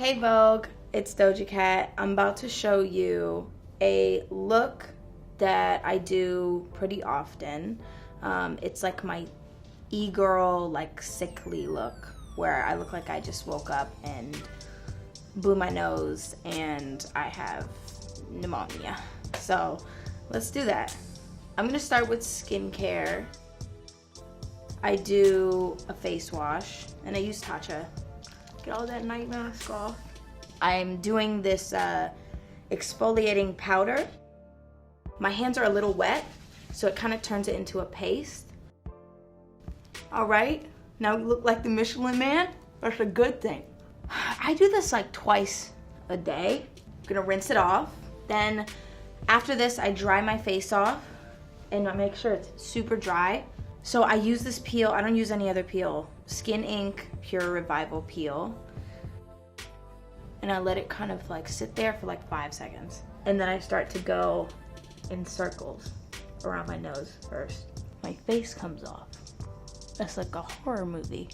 Hey Vogue, it's Doja Cat. I'm about to show you a look that I do pretty often. It's like my e-girl, like sickly look, where I look like I just woke up and blew my nose and I have pneumonia. So let's do that. I'm gonna start with skincare. I do a face wash and I use Tatcha. Get all that night mask off. I'm doing this exfoliating powder. My hands are a little wet, so it kind of turns it into a paste. All right, now you look like the Michelin Man. That's a good thing. I do this like twice a day. I'm gonna rinse it off. Then after this, I dry my face off and I make sure it's super dry. So I use this peel, I don't use any other peel. Skin Inc. Pure Revival Peel. And I let it kind of like sit there for like 5 seconds. And then I start to go in circles around my nose first. My face comes off. That's like a horror movie.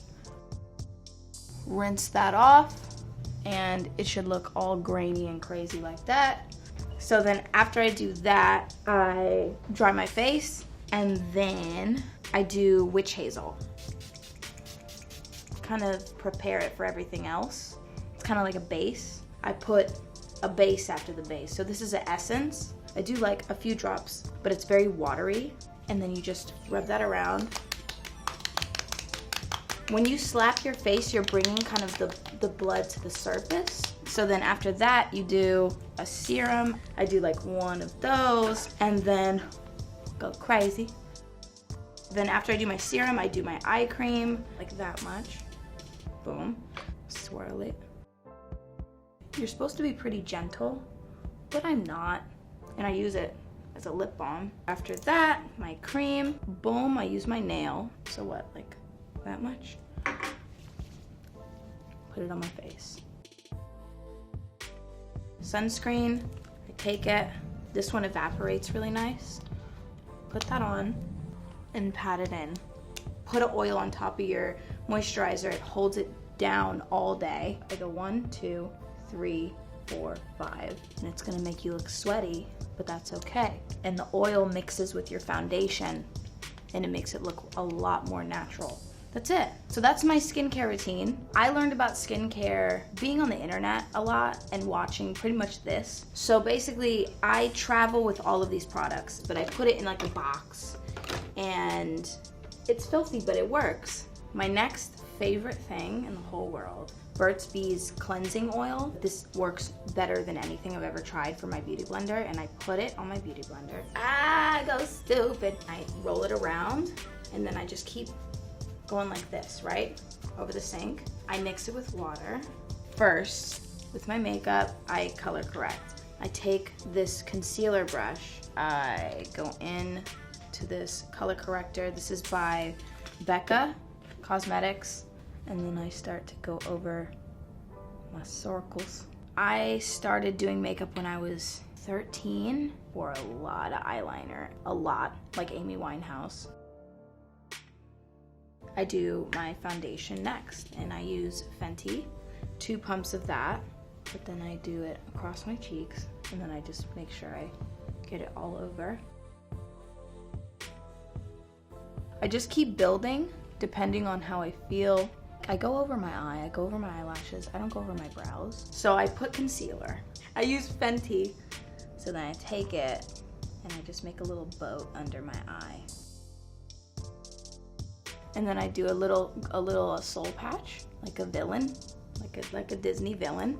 Rinse that off and it should look all grainy and crazy like that. So then after I do that, I dry my face and then I do witch hazel. Kind of prepare it for everything else. It's kind of like a base. I put a base after the base. So this is an essence. I do like a few drops, but it's very watery. And then you just rub that around. When you slap your face, you're bringing kind of the blood to the surface. So then after that, you do a serum. I do like one of those and then go crazy. Then after I do my serum, I do my eye cream, like that much. Boom, swirl it. You're supposed to be pretty gentle, but I'm not. And I use it as a lip balm. After that, my cream, boom, I use my nail. So what, like that much? Put it on my face. Sunscreen, I take it. This one evaporates really nice. Put that on and pat it in. Put an oil on top of your moisturizer. It holds it down all day. I go 1, 2, 3, 4, 5, and it's gonna make you look sweaty, but that's okay. And the oil mixes with your foundation and it makes it look a lot more natural. That's it. So that's my skincare routine. I learned about skincare being on the internet a lot and watching pretty much this. So basically, I travel with all of these products, but I put it in like a box and it's filthy, but it works. My next favorite thing in the whole world, Burt's Bees cleansing oil. This works better than anything I've ever tried for my beauty blender, and I put it on my beauty blender. I go stupid. I roll it around and then I just keep going like this, right? Over the sink. I mix it with water. First, with my makeup, I color correct. I take this concealer brush. I go in to this color corrector. This is by Becca Cosmetics. And then I start to go over my circles. I started doing makeup when I was 13. Wore a lot of eyeliner, a lot, like Amy Winehouse. I do my foundation next, and I use Fenty, 2 pumps of that, but then I do it across my cheeks, and then I just make sure I get it all over. I just keep building depending on how I feel. I go over my eye, I go over my eyelashes, I don't go over my brows. So I put concealer. I use Fenty, so then I take it and I just make a little boat under my eye. And then I do a little soul patch, like a villain, like a Disney villain.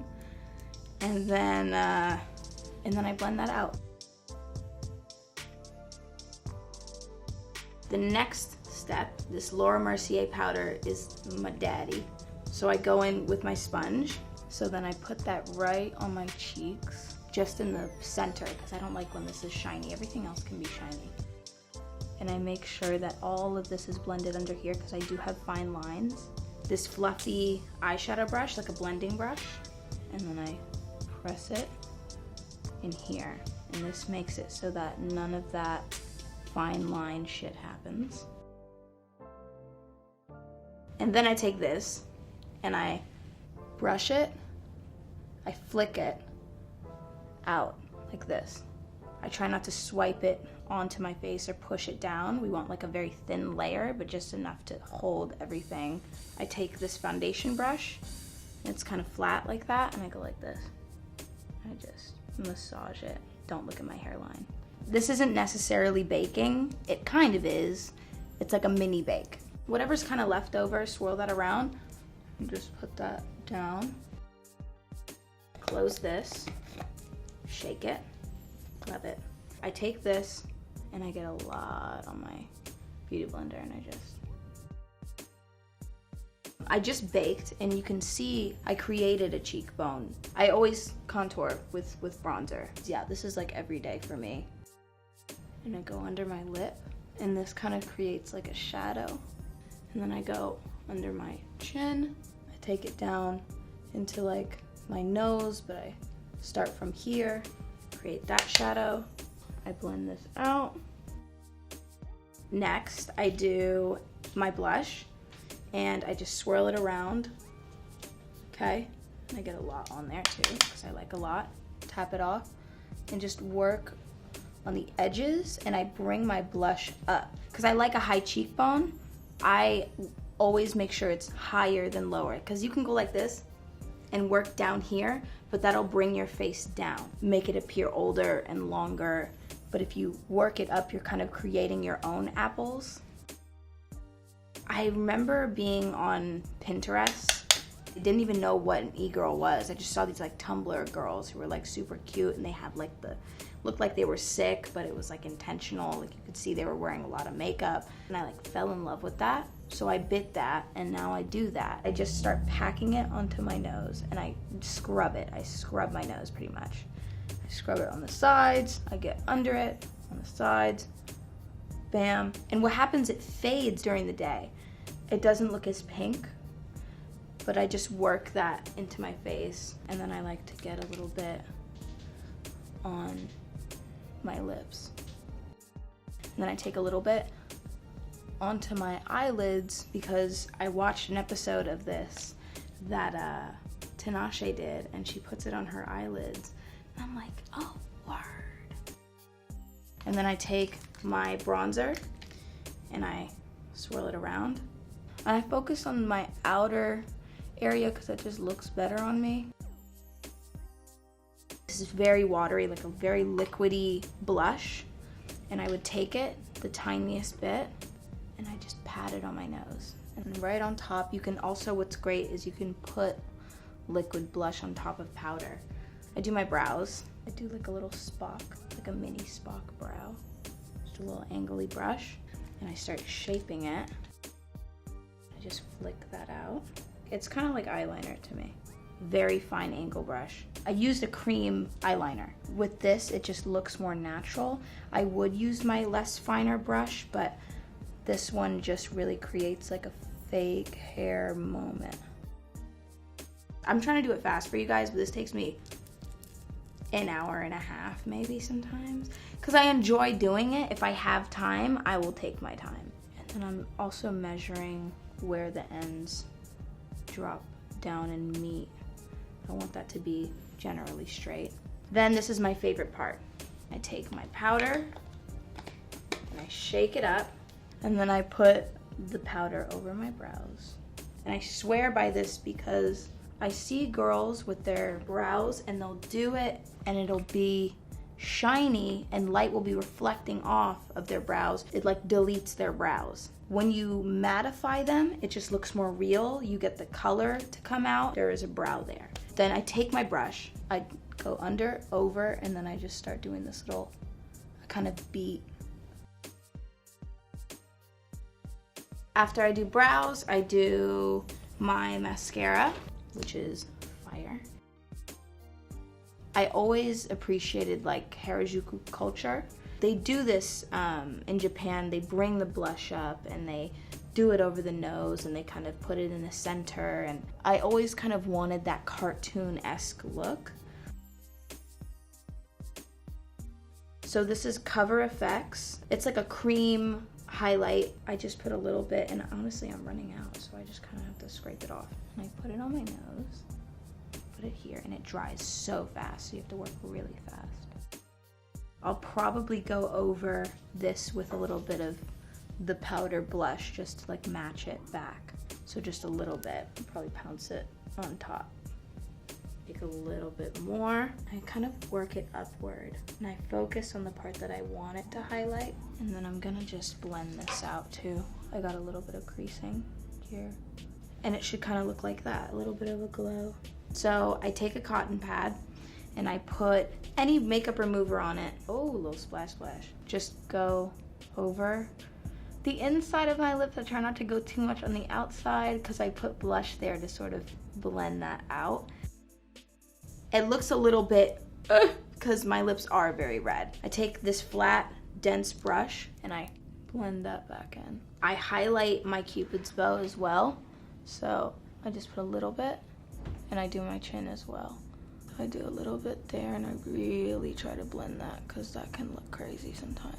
And then I blend that out. The next step, this Laura Mercier powder is my daddy. So I go in with my sponge. So then I put that right on my cheeks, just in the center, because I don't like when this is shiny. Everything else can be shiny. And I make sure that all of this is blended under here because I do have fine lines. This fluffy eyeshadow brush, like a blending brush, and then I press it in here. And this makes it so that none of that fine line shit happens. And then I take this and I brush it I flick it out like this. I try not to swipe it onto my face or push it down. We want like a very thin layer, but just enough to hold everything. I take this foundation brush, and it's kind of flat like that, and I go like this. I just massage it. Don't look at my hairline. This isn't necessarily baking. It kind of is. It's like a mini bake. Whatever's kind of left over, swirl that around, and just put that down. Close this, shake it. Love it. I take this and I get a lot on my beauty blender, and I just baked, and you can see I created a cheekbone. I always contour with bronzer. Yeah, this is like every day for me. And I go under my lip, and this kind of creates like a shadow. And then I go under my chin. I take it down into like my nose, but I start from here. Create that shadow. I blend this out. Next, I do my blush, and I just swirl it around. Okay, I get a lot on there too, because I like a lot. Tap it off, and just work on the edges, and I bring my blush up. Because I like a high cheekbone, I always make sure it's higher than lower, because you can go like this and work down here, but that'll bring your face down, make it appear older and longer. But if you work it up, you're kind of creating your own apples. I remember being on Pinterest. I didn't even know what an e-girl was. I just saw these like Tumblr girls who were like super cute, and they had like looked like they were sick, but it was like intentional. Like you could see they were wearing a lot of makeup, and I like fell in love with that. So I bit that, and now I do that. I just start packing it onto my nose, and I scrub it. I scrub my nose pretty much. I scrub it on the sides, I get under it, on the sides, bam. And what happens, it fades during the day. It doesn't look as pink, but I just work that into my face, and then I like to get a little bit on my lips. And then I take a little bit onto my eyelids, because I watched an episode of this that Tinashe did, and she puts it on her eyelids. And I'm like, oh, word. And then I take my bronzer and I swirl it around. And I focus on my outer area because it just looks better on me. This is very watery, like a very liquidy blush. And I would take it, the tiniest bit, and I just pat it on my nose. And right on top, you can also, what's great is you can put liquid blush on top of powder. I do my brows. I do like a little Spock, like a mini Spock brow. Just a little angly brush, and I start shaping it. I just flick that out. It's kind of like eyeliner to me. Very fine angle brush. I used a cream eyeliner. With this, it just looks more natural. I would use my less finer brush, but this one just really creates like a fake hair moment. I'm trying to do it fast for you guys, but this takes me an hour and a half maybe sometimes, because I enjoy doing it. If I have time, I will take my time. And then I'm also measuring where the ends drop down and meet. I want that to be generally straight. Then this is my favorite part. I take my powder and I shake it up, and then I put the powder over my brows. And I swear by this because I see girls with their brows and they'll do it and it'll be shiny and light will be reflecting off of their brows. It like deletes their brows. When you mattify them, it just looks more real. You get the color to come out. There is a brow there. Then I take my brush, I go under, over, and then I just start doing this little kind of beat. After I do brows, I do my mascara, which is fire. I always appreciated like Harajuku culture. They do this in Japan. They bring the blush up and they do it over the nose and they kind of put it in the center. And I always kind of wanted that cartoon-esque look. So this is Cover FX. It's like a cream highlight. I just put a little bit, and honestly I'm running out, so I just kind of have to scrape it off. And I put it on my nose. put it here, and it dries so fast, so you have to work really fast. I'll probably go over this with a little bit of the powder blush just to like match it back. So just a little bit, probably pounce it on top. Take a little bit more. I kind of work it upward, and I focus on the part that I want it to highlight. And then I'm gonna just blend this out too. I got a little bit of creasing here. And it should kind of look like that, a little bit of a glow. So I take a cotton pad and I put any makeup remover on it. Oh, a little splash splash. Just go over the inside of my lips. I try not to go too much on the outside because I put blush there to sort of blend that out. It looks a little bit, because my lips are very red. I take this flat, dense brush and I blend that back in. I highlight my Cupid's bow as well. So I just put a little bit, and I do my chin as well. I do a little bit there, and I really try to blend that because that can look crazy sometimes.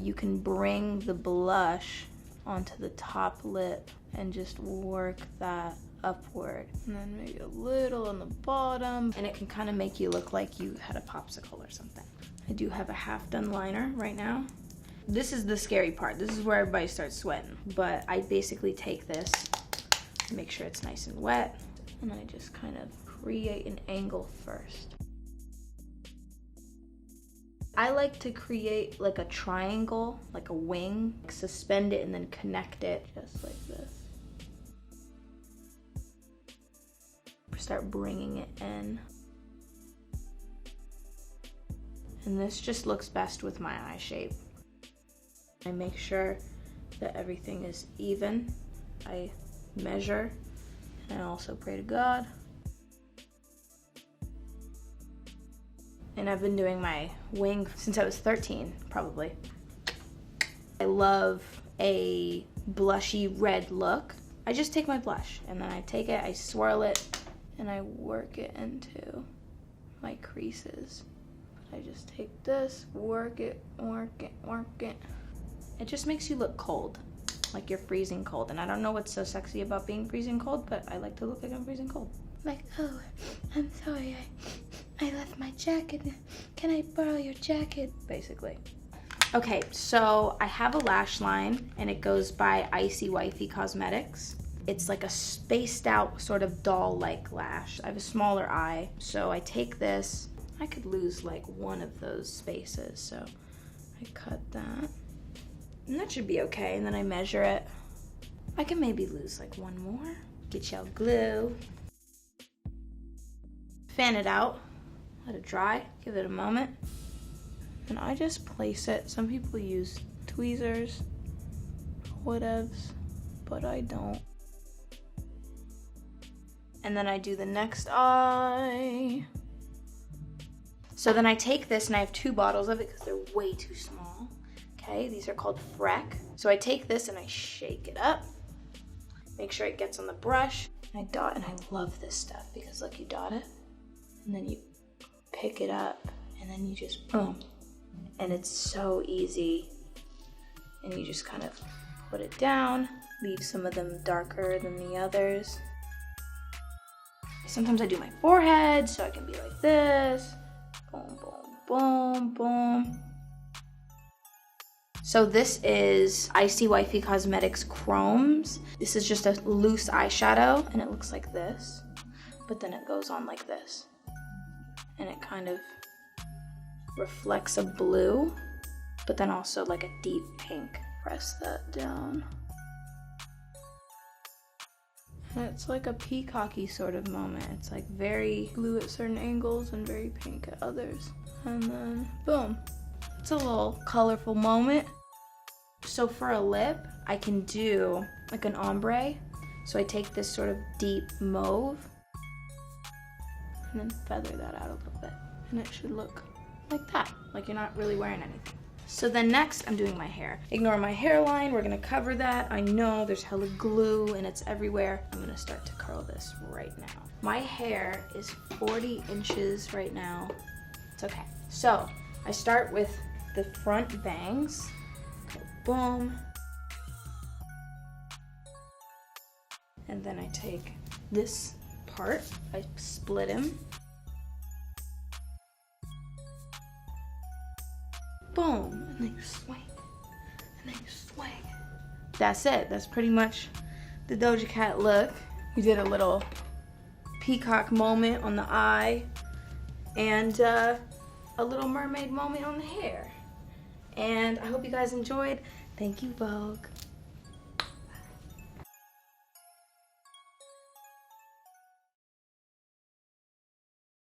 You can bring the blush onto the top lip and just work that upward, and then maybe a little on the bottom, and it can kind of make you look like you had a popsicle or something. I do have a half done liner right now. This is the scary part. This is where everybody starts sweating, but I basically take this, make sure it's nice and wet, and I just kind of create an angle first. I like to create like a triangle, like a wing, suspend it and then connect it just like this. Start bringing it in. And this just looks best with my eye shape. I make sure that everything is even. I measure, and I also pray to God. And I've been doing my wing since I was 13, probably. I love a blushy red look. I just take my blush, and then I take it, I swirl it, and I work it into my creases. I just take this, work it, work it, work it. It just makes you look cold, like you're freezing cold. And I don't know what's so sexy about being freezing cold, but I like to look like I'm freezing cold. Like, oh, I'm sorry, I left my jacket. Can I borrow your jacket? Basically. Okay, so I have a lash line, and it goes by Icy Wifey Cosmetics. It's like a spaced out sort of doll-like lash. I have a smaller eye, so I take this. I could lose like one of those spaces, so I cut that. And that should be okay, and then I measure it. I can maybe lose like one more. Get y'all glue. Fan it out, let it dry, give it a moment. And I just place it. Some people use tweezers, whatevs, but I don't. And then I do the next eye. So then I take this, and I have 2 bottles of it because they're way too small. Okay, these are called Freck. So I take this and I shake it up, make sure it gets on the brush. I dot, and I love this stuff because look, you dot it, and then you pick it up, and then you just boom. And it's so easy. And you just kind of put it down, leave some of them darker than the others. Sometimes I do my forehead, so I can be like this. Boom, boom, boom, boom. So this is Icy Wifey Cosmetics Chromes. This is just a loose eyeshadow, and it looks like this, but then it goes on like this. And it kind of reflects a blue, but then also like a deep pink. Press that down. And it's like a peacocky sort of moment. It's like very blue at certain angles and very pink at others. And then boom. It's a little colorful moment. So for a lip, I can do like an ombre. So I take this sort of deep mauve and then feather that out a little bit. And it should look like that, like you're not really wearing anything. So then next, I'm doing my hair. Ignore my hairline, we're gonna cover that. I know there's hella glue and it's everywhere. I'm gonna start to curl this right now. My hair is 40 inches right now. It's okay. So I start with the front bangs. Go boom. And then I take this apart. I split him. Boom, and then you swing, and then you swing. That's it. That's pretty much the Doja Cat look. We did a little peacock moment on the eye and a little mermaid moment on the hair. And I hope you guys enjoyed. Thank you, Vogue.